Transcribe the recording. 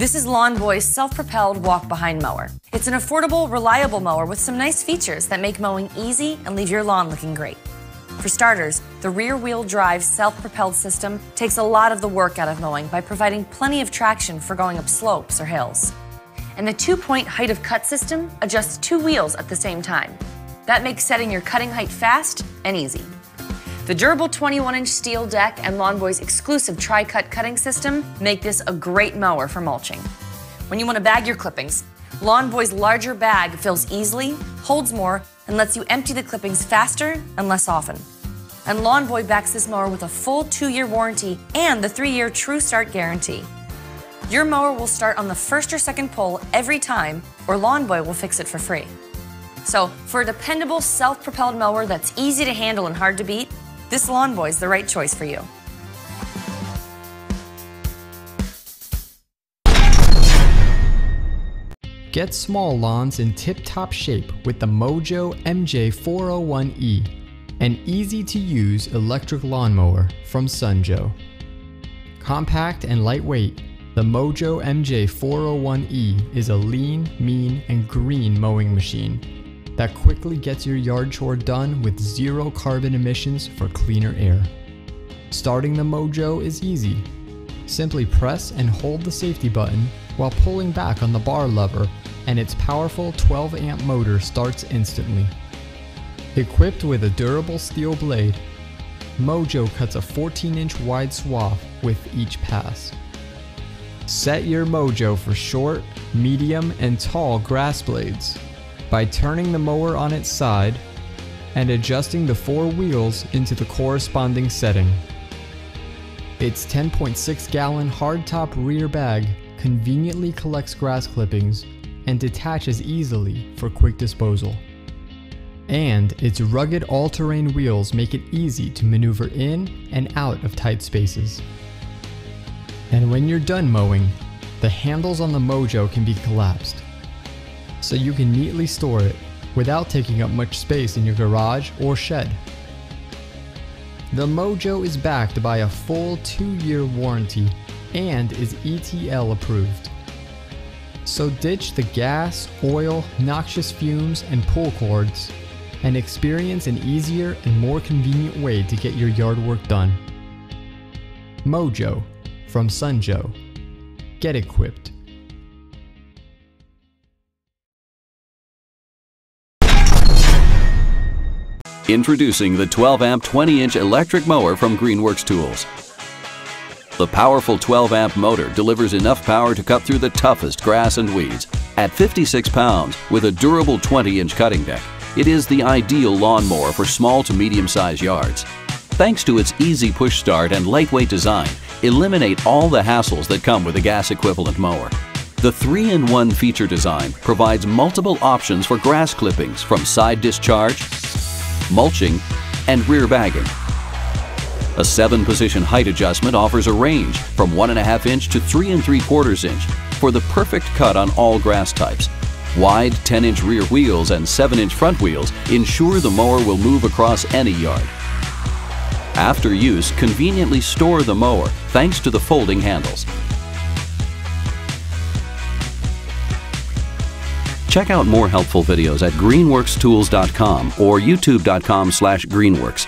This is Lawn Boy's self-propelled walk-behind mower. It's an affordable, reliable mower with some nice features that make mowing easy and leave your lawn looking great. For starters, the rear-wheel drive self-propelled system takes a lot of the work out of mowing by providing plenty of traction for going up slopes or hills. And the 2-point height of cut system adjusts 2 wheels at the same time. That makes setting your cutting height fast and easy. The durable 21-inch steel deck and Lawn Boy's exclusive tri-cut cutting system make this a great mower for mulching. When you want to bag your clippings, Lawn Boy's larger bag fills easily, holds more, and lets you empty the clippings faster and less often. And Lawn Boy backs this mower with a full 2-year warranty and the 3-year True Start guarantee. Your mower will start on the first or second pull every time, or Lawn Boy will fix it for free. So, for a dependable self-propelled mower that's easy to handle and hard to beat, this Lawn Boy is the right choice for you. Get small lawns in tip-top shape with the Mojo MJ401E, an easy-to-use electric lawnmower from Sunjo. Compact and lightweight, the Mojo MJ401E is a lean, mean, and green mowing machine that quickly gets your yard chore done with 0 carbon emissions for cleaner air. Starting the Mojo is easy. Simply press and hold the safety button while pulling back on the bar lever, and its powerful 12-amp motor starts instantly. Equipped with a durable steel blade, Mojo cuts a 14-inch wide swath with each pass. Set your Mojo for short, medium, and tall grass blades by turning the mower on its side and adjusting the 4 wheels into the corresponding setting. Its 10.6-gallon hardtop rear bag conveniently collects grass clippings and detaches easily for quick disposal. And its rugged all-terrain wheels make it easy to maneuver in and out of tight spaces. And when you're done mowing, the handles on the Mojo can be collapsed, so you can neatly store it without taking up much space in your garage or shed. The Mojo is backed by a full 2-year warranty and is ETL approved. So ditch the gas, oil, noxious fumes, and pull cords and experience an easier and more convenient way to get your yard work done. Mojo from Sunjo. Get equipped. Introducing the 12-amp 20-inch electric mower from Greenworks Tools. The powerful 12-amp motor delivers enough power to cut through the toughest grass and weeds. At 56 pounds, with a durable 20-inch cutting deck, it is the ideal lawnmower for small to medium-sized yards. Thanks to its easy push start and lightweight design, eliminate all the hassles that come with a gas-equivalent mower. The 3-in-1 feature design provides multiple options for grass clippings from side discharge, mulching, and rear bagging. A 7-position height adjustment offers a range from 1.5 inch to 3 3/4 inch for the perfect cut on all grass types. Wide 10-inch rear wheels and 7-inch front wheels ensure the mower will move across any yard. After use, conveniently store the mower thanks to the folding handles. Check out more helpful videos at greenworkstools.com or youtube.com/greenworks.